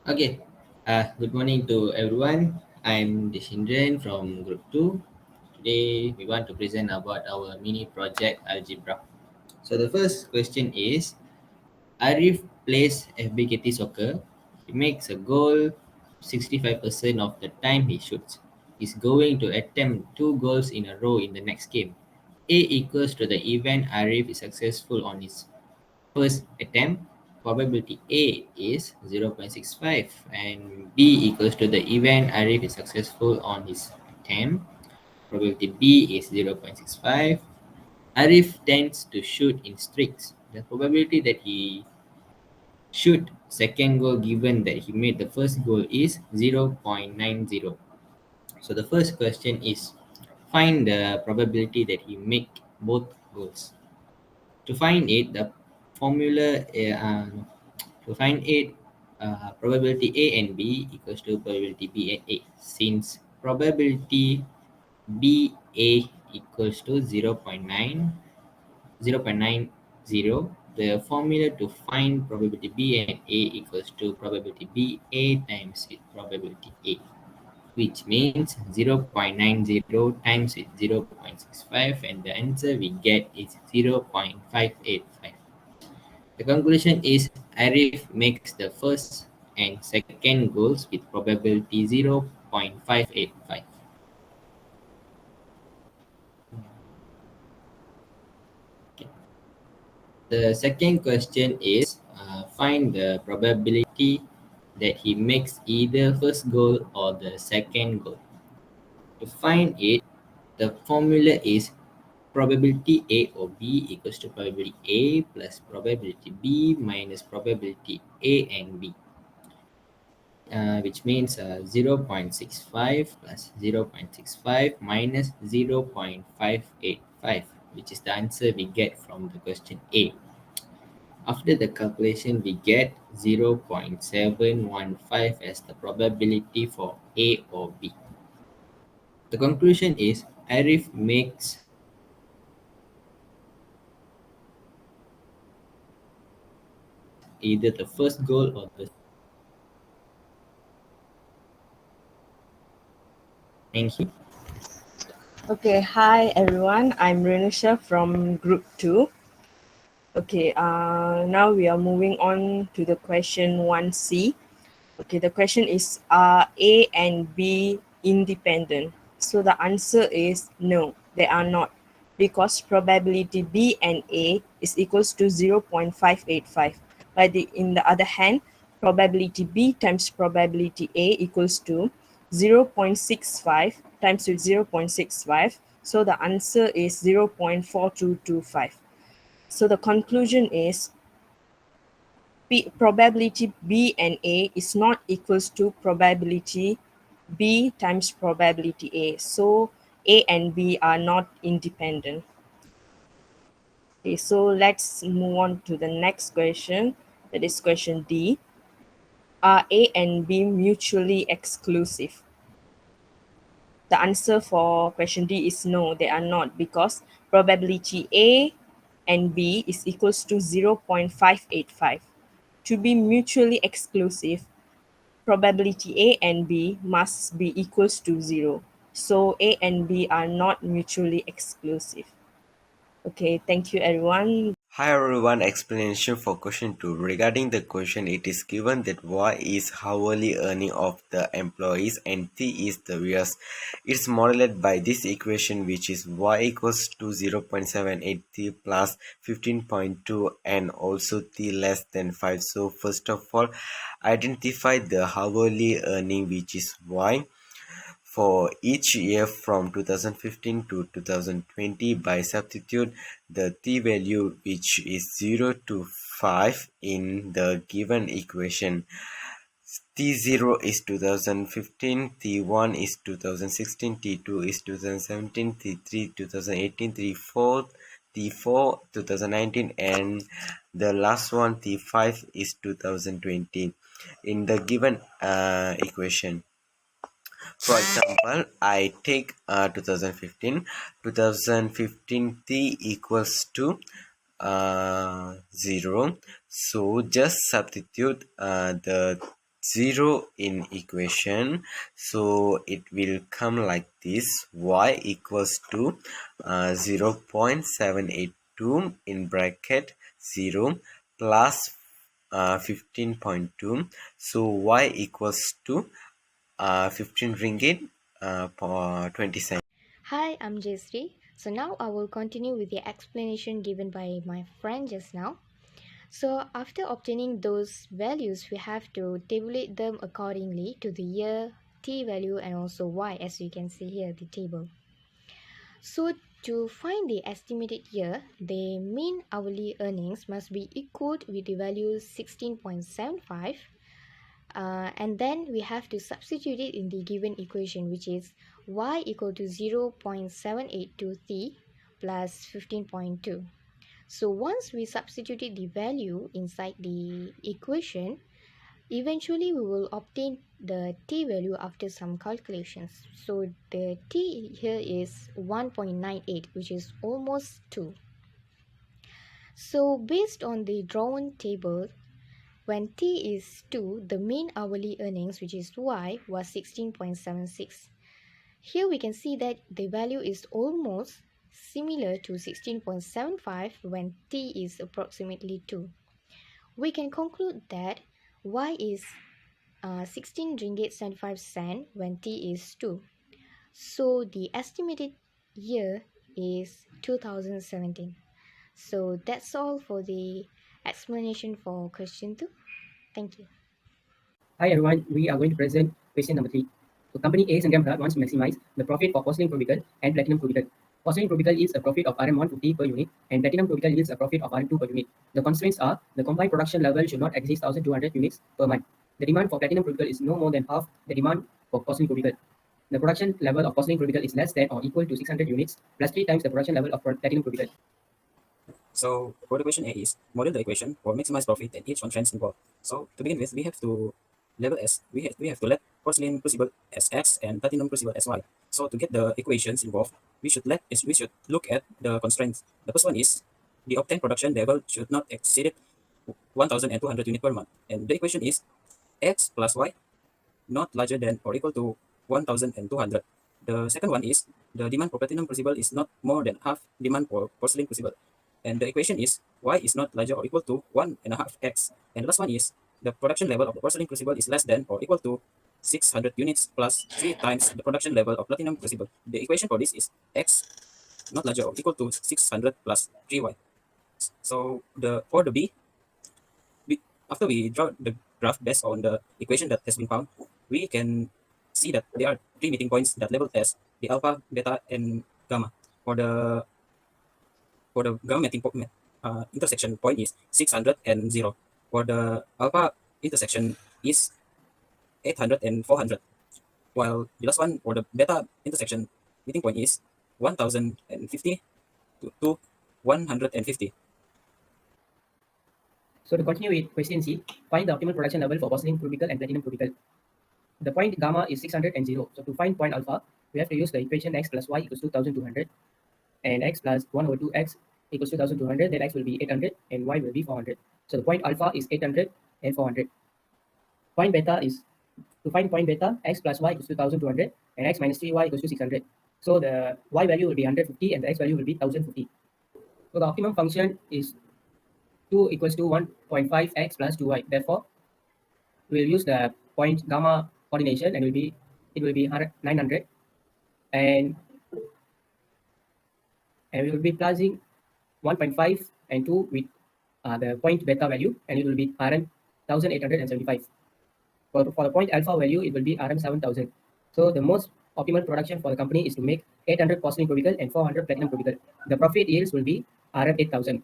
Okay. Good morning to everyone. I'm DISHINDRRAN from Group 2. Today, we want to present about our mini project Algebra. So, the first question is Arif plays FBKT soccer. He makes a goal 65% of the time he shoots. He's going to attempt 2 goals in a row in the next game. A equals to the event Arif is successful on his first attempt. Probability A is 0.65 and B equals to the event Arif is successful on his attempt. Probability B is 0.65. Arif tends to shoot in streaks. The probability that he shoot second goal given that he made the first goal is 0.90. So the first question is find the probability that he make both goals. To find it, the formula to find it, probability A and B equals to probability B and A. Since probability BA equals to 0.90, the formula to find probability B and A equals to probability BA times with probability A, which means 0.90 times with 0.65, and the answer we get is 0.585. The conclusion is Arif makes the first and second goals with probability 0.585. Okay. The second question is find the probability that he makes either first goal or the second goal. To find it, the formula is probability A or B equals to probability A plus probability B minus probability A and B. Which means 0.65 plus 0.65 minus 0.585, which is the answer we get from the question A. After the calculation, we get 0.715 as the probability for A or B. The conclusion is Arif makes either the first goal or the. Thank you. Okay, hi everyone. I'm Renusha from Group 2. Okay, now we are moving on to the question 1C. Okay, the question is are A and B independent? So the answer is no, they are not, because probability B and A is equals to 0.585. In the other hand, probability B times probability A equals to 0.65 times with 0.65. So the answer is 0.4225. So the conclusion is probability B and A is not equals to probability B times probability A. So A and B are not independent. Okay, so let's move on to the next question. That is question D. Are A and B mutually exclusive? The answer for question D is no, they are not, because probability A and B is equals to 0.585. To be mutually exclusive, probability A and B must be equals to 0. So A and B are not mutually exclusive. Okay, thank you everyone. Hi everyone, explanation for question 2. Regarding the question, it is given that Y is hourly earning of the employees and T is the years. It's modeled by this equation, which is Y equals to 0.78 T plus 15.2 and also T less than 5. So first of all, identify the hourly earning, which is Y for each year from 2015 to 2020 by substitute the t-value, which is 0 to 5 in the given equation. T0 is 2015, T1 is 2016, T2 is 2017, T3 2018, T4 2019, and the last one T5 is 2020 in the given equation. For example, I take 2015 T equals to 0. So just substitute the 0 in equation, so it will come like this: y equals to 0.782 in bracket 0 plus 15.2, so y equals to 15 ringgit 20 cents. Hi, I'm Jayasree. So now I will continue with the explanation given by my friend just now. So after obtaining those values, we have to tabulate them accordingly to the year, t value and also y, as you can see here, the table. So to find the estimated year, the mean hourly earnings must be equal with the value 16.75, and then we have to substitute it in the given equation, which is y equal to 0.782t plus 15.2. So once we substituted the value inside the equation, eventually we will obtain the t value after some calculations. So the t here is 1.98, which is almost 2. So based on the drawn table, when t is 2, the mean hourly earnings, which is y, was 16.76. Here we can see that the value is almost similar to 16.75 when t is approximately 2. We can conclude that y is 16 ringgit 75 cent when t is 2. So the estimated year is 2017. So that's all for the explanation for question 2. Thank you. Hi everyone, we are going to present question number 3. So company A SIGAMANI wants to maximize the profit for porcelain cubicle and platinum cubicle. Porcelain cubicle yields a profit of RM150 per unit and platinum cubicle yields a profit of RM2 per unit. The constraints are the combined production level should not exceed 1200 units per month. The demand for platinum cubicle is no more than half the demand for porcelain cubicle. The production level of porcelain cubicle is less than or equal to 600 units plus 3 times the production level of platinum cubicle. So for the question A is model the equation for maximize profit and each constraints involved. So to begin with, we have to label S. We have to let porcelain crucible as X and platinum crucible as Y. So to get the equations involved, we should look at the constraints. The first one is the obtained production level should not exceed 1,200 units per month, and the equation is X plus Y not larger than or equal to 1,200. The second one is the demand for platinum crucible is not more than half demand for porcelain crucible. And the equation is y is not larger or equal to 1.5x. And the last one is the production level of the porcelain crucible is less than or equal to 600 units plus 3 times the production level of platinum crucible. The equation for this is x not larger or equal to 600 plus 3y. So for the B, after we draw the graph based on the equation that has been found, we can see that there are 3 meeting points that labeled as the alpha, beta, and gamma. For the gamma meeting intersection point is 600 and 0. For the alpha intersection is 800 and 400. While the last one for the beta intersection meeting point is 1050 to 150. So to continue with question C, find the optimal production level for porcelain cubicle and platinum cubicle. The point gamma is 600 and 0. So to find point alpha, we have to use the equation x plus y equals to 1200 and x plus 1 over 2x equals to 1200, then x will be 800 and y will be 400. So the point alpha is 800 and 400. Point beta is, to find point beta, x plus y equals to 1200 and x minus 3y equals to 600. So the y value will be 150 and the x value will be 1050. So the optimum function is 2 equals to 1.5x plus 2y. Therefore, we'll use the point gamma coordination and it will be 900 and we will be plussing 1.5 and 2 with the point beta value, and it will be RM 1875. For the point alpha value, it will be RM 7000. So the most optimal production for the company is to make 800 porcelain cubicle and 400 platinum cubicle. The profit yields will be RM 8000.